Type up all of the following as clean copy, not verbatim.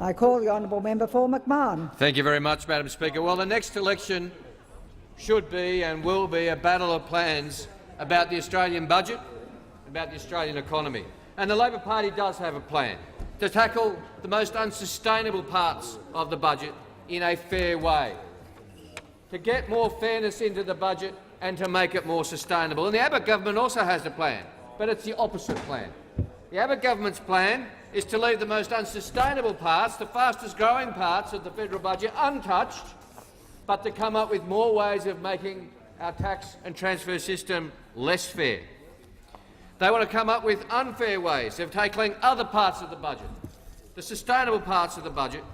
I call the honourable member for McMahon. Thank you very much, Madam Speaker. Well, the next election should be and will be a battle of plans about the Australian budget, about the Australian economy. And the Labor Party does have a plan to tackle the most unsustainable parts of the budget in a fair way, to get more fairness into the budget and to make it more sustainable. And the Abbott government also has a plan, but it's the opposite plan. The Abbott government's plan is to leave the most unsustainable parts, the fastest-growing parts of the federal budget, untouched, but to come up with more ways of making our tax and transfer system less fair. They want to come up with unfair ways of tackling other parts of the budget, the sustainable parts of the budget,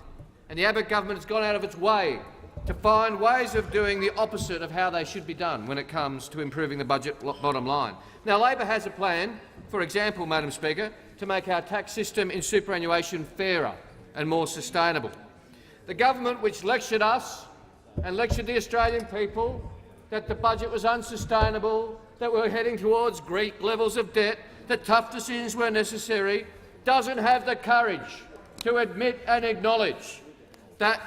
and the Abbott government has gone out of its way to find ways of doing the opposite of how they should be done when it comes to improving the budget bottom line. Now, Labor has a plan, for example, Madam Speaker, to make our tax system in superannuation fairer and more sustainable. The government which lectured us and lectured the Australian people that the budget was unsustainable, that we were heading towards Greek levels of debt, that tough decisions were necessary, doesn't have the courage to admit and acknowledge that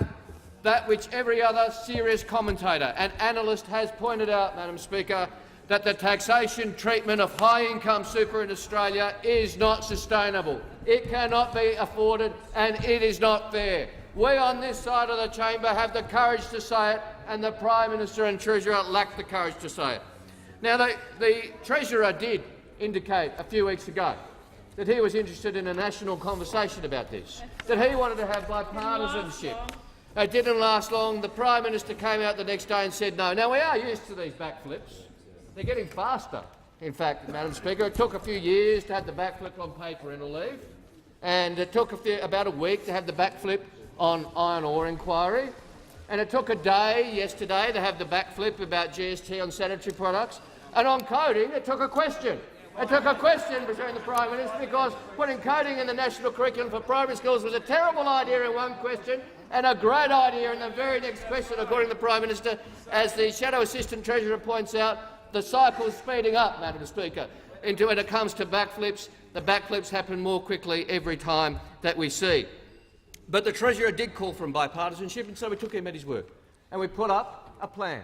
which every other serious commentator and analyst has pointed out, Madam Speaker, that the taxation treatment of high-income super in Australia is not sustainable. It cannot be afforded and it is not fair. We on this side of the chamber have the courage to say it, and the Prime Minister and Treasurer lack the courage to say it. Now, the Treasurer did indicate a few weeks ago that he was interested in a national conversation about this, that he wanted to have bipartisanship. It didn't last long. The Prime Minister came out the next day and said no. Now, we are used to these backflips. They're getting faster, in fact, Madam Speaker. It took a few years to have the backflip on pay parental leave, and it took about a week to have the backflip on iron ore inquiry, and it took a day yesterday to have the backflip about GST on sanitary products, and on coding it took a question. It took a question between the Prime Minister because putting coding in the national curriculum for primary schools was a terrible idea in one question and a great idea in the very next question, according to the Prime Minister. As the Shadow Assistant Treasurer points out, the cycle is speeding up, Madam Speaker, when it comes to backflips. The backflips happen more quickly every time that we see. But the Treasurer did call for bipartisanship, and so we took him at his word. And we put up a plan,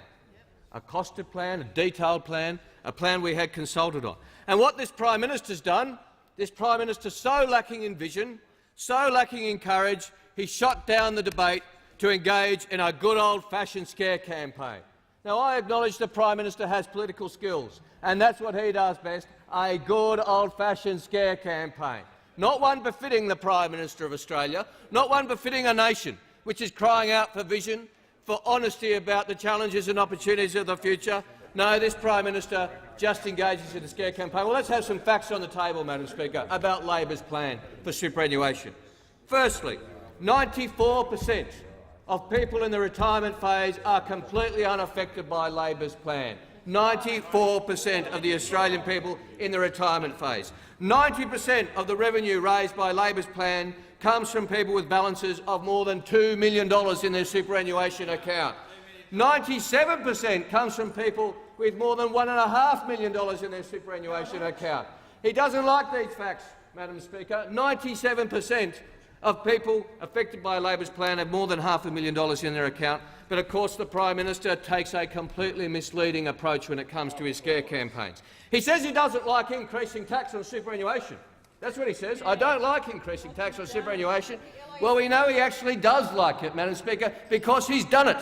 a costed plan, a detailed plan, a plan we had consulted on. And what this Prime Minister's done, this Prime Minister so lacking in vision, so lacking in courage, he shot down the debate to engage in a good old-fashioned scare campaign. Now, I acknowledge the Prime Minister has political skills, and that's what he does best, a good old-fashioned scare campaign. Not one befitting the Prime Minister of Australia, not one befitting a nation which is crying out for vision, for honesty about the challenges and opportunities of the future. No, this Prime Minister just engages in a scare campaign. Well, let's have some facts on the table, Madam Speaker, about Labor's plan for superannuation. Firstly, 94% of people in the retirement phase are completely unaffected by Labor's plan. 94% of the Australian people in the retirement phase. 90% of the revenue raised by Labor's plan comes from people with balances of more than $2 million in their superannuation account. 97% comes from people with more than $1.5 million in their superannuation account. He doesn't like these facts, Madam Speaker. 97% of people affected by Labor's plan have more than $500,000 in their account, but of course the Prime Minister takes a completely misleading approach when it comes to his scare campaigns. He says he doesn't like increasing tax on superannuation. That's what he says. I don't like increasing tax on superannuation. Well, we know he actually does like it, Madam Speaker, because he's done it.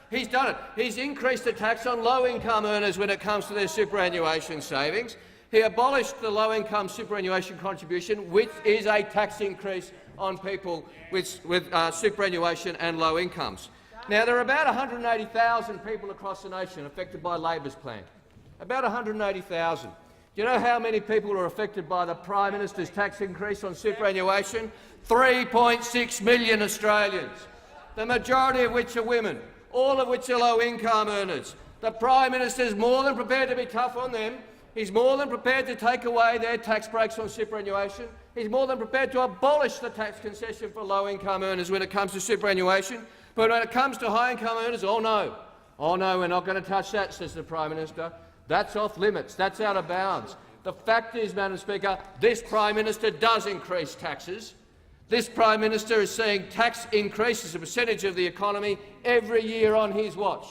He's done it. He's increased the tax on low-income earners when it comes to their superannuation savings. He abolished the low-income superannuation contribution, which is a tax increase on people with superannuation and low incomes. Now, there are about 180,000 people across the nation affected by Labor's plan. About 180,000. Do you know how many people are affected by the Prime Minister's tax increase on superannuation? 3.6 million Australians, the majority of which are women, all of which are low-income earners. The Prime Minister is more than prepared to be tough on them. He's more than prepared to take away their tax breaks on superannuation. He's more than prepared to abolish the tax concession for low-income earners when it comes to superannuation. But when it comes to high-income earners, oh no, we're not going to touch that, says the Prime Minister. That's off limits. That's out of bounds. The fact is, Madam Speaker, this Prime Minister does increase taxes. This Prime Minister is seeing tax increase as a percentage of the economy every year on his watch.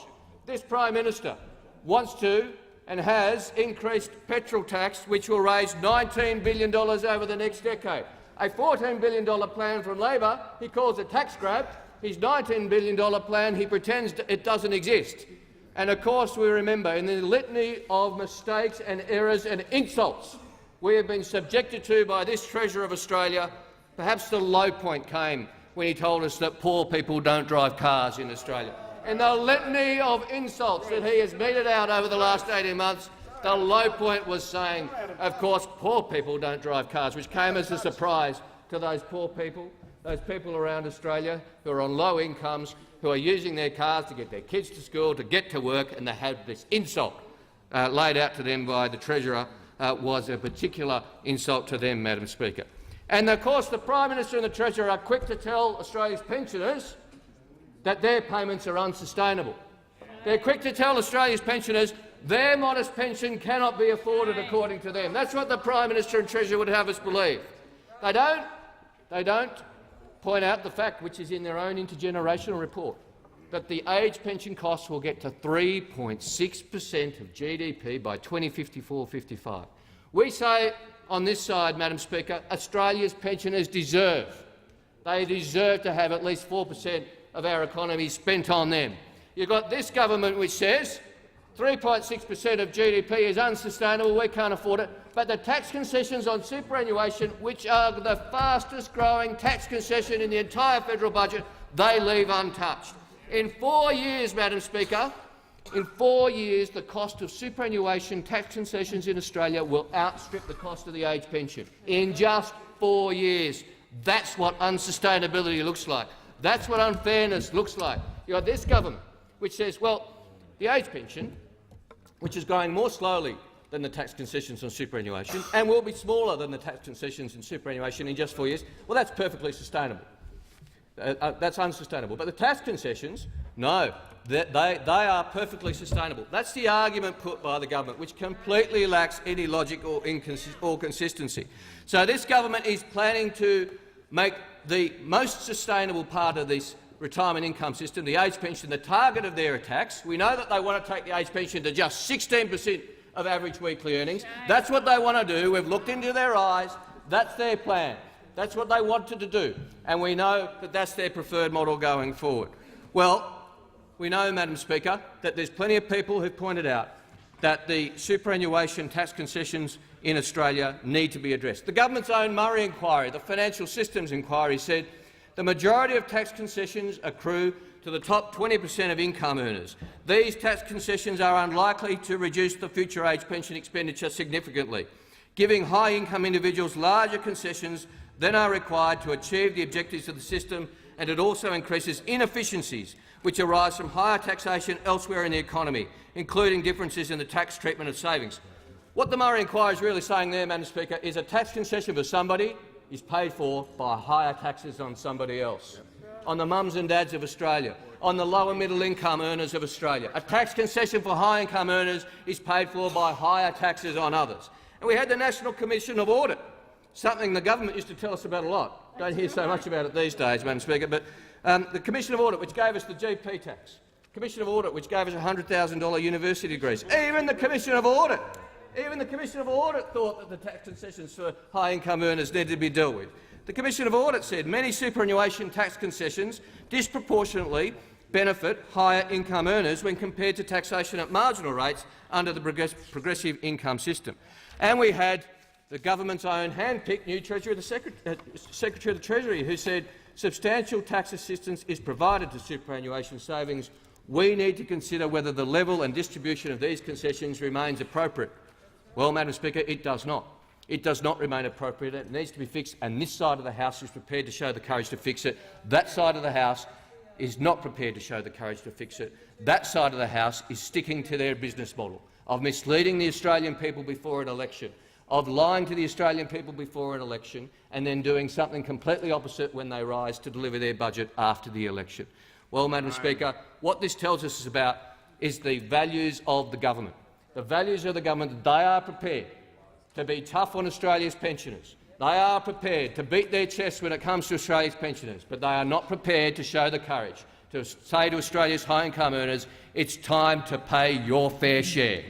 This Prime Minister wants to and has increased petrol tax, which will raise $19 billion over the next decade. A $14 billion plan from Labor he calls a tax grab. His $19 billion plan he pretends it doesn't exist. And of course we remember, in the litany of mistakes and errors and insults we have been subjected to by this Treasurer of Australia, perhaps the low point came when he told us that poor people don't drive cars in Australia. In the litany of insults that he has meted out over the last 18 months, the low point was saying, of course, poor people don't drive cars, which came as a surprise to those poor people, those people around Australia who are on low incomes, who are using their cars to get their kids to school, to get to work, and they had this insult laid out to them by the Treasurer was a particular insult to them, Madam Speaker. And of course the Prime Minister and the Treasurer are quick to tell Australia's pensioners that their payments are unsustainable. They're quick to tell Australia's pensioners their modest pension cannot be afforded according to them. That's what the Prime Minister and Treasurer would have us believe. They don't point out the fact, which is in their own intergenerational report, that the age pension costs will get to 3.6% of GDP by 2054-55. We say on this side, Madam Speaker, Australia's pensioners deserve to have at least 4% of our economy spent on them. You've got this government which says 3.6% of GDP is unsustainable, we can't afford it, but the tax concessions on superannuation, which are the fastest-growing tax concession in the entire federal budget, they leave untouched. In 4 years, Madam Speaker, in 4 years, the cost of superannuation tax concessions in Australia will outstrip the cost of the age pension. In just 4 years. That's what unsustainability looks like. That's what unfairness looks like. You've got this government which says, well, the age pension, which is growing more slowly than the tax concessions on superannuation and will be smaller than the tax concessions in superannuation in just 4 years, well, that's perfectly sustainable. That's unsustainable. But the tax concessions, no, they are perfectly sustainable. That's the argument put by the government, which completely lacks any logic or consistency. So this government is planning to make the most sustainable part of this retirement income system, the age pension, the target of their attacks. We know that they want to take the age pension to just 16% of average weekly earnings. That's what they want to do. We've looked into their eyes. That's their plan. That's what they wanted to do, and we know that that's their preferred model going forward. Well, we know, Madam Speaker, that there's plenty of people who've pointed out that the superannuation tax concessions in Australia need to be addressed. The government's own Murray inquiry, the Financial Systems inquiry, said the majority of tax concessions accrue to the top 20% of income earners. These tax concessions are unlikely to reduce the future age pension expenditure significantly, giving high-income individuals larger concessions than are required to achieve the objectives of the system, and it also increases inefficiencies which arise from higher taxation elsewhere in the economy, including differences in the tax treatment of savings. What the Murray inquiry is really saying there, Madam Speaker, is a tax concession for somebody is paid for by higher taxes on somebody else, on the mums and dads of Australia, on the lower middle income earners of Australia. A tax concession for high income earners is paid for by higher taxes on others. And we had the National Commission of Audit, something the government used to tell us about a lot. Don't hear so much about it these days, Madam Speaker, but the Commission of Audit, which gave us the GP tax, Commission of Audit, which gave us $100,000 university degrees. Even the Commission of Audit thought that the tax concessions for high-income earners needed to be dealt with. The Commission of Audit said many superannuation tax concessions disproportionately benefit higher income earners when compared to taxation at marginal rates under the progressive income system. And we had the government's own hand-picked new Secretary of the Treasury, who said substantial tax assistance is provided to superannuation savings. We need to consider whether the level and distribution of these concessions remains appropriate. Well, Madam Speaker, it does not. It does not remain appropriate. It needs to be fixed, and this side of the House is prepared to show the courage to fix it. That side of the House is not prepared to show the courage to fix it. That side of the House is sticking to their business model of misleading the Australian people before an election, of lying to the Australian people before an election, and then doing something completely opposite when they rise to deliver their budget after the election. Well, Madam Speaker, what this tells us about is the values of the government. The values of the government, that they are prepared to be tough on Australia's pensioners. They They are prepared to beat their chests when it comes to Australia's pensioners, but they are not prepared to show the courage to say to Australia's high-income earners, it's time to pay your fair share.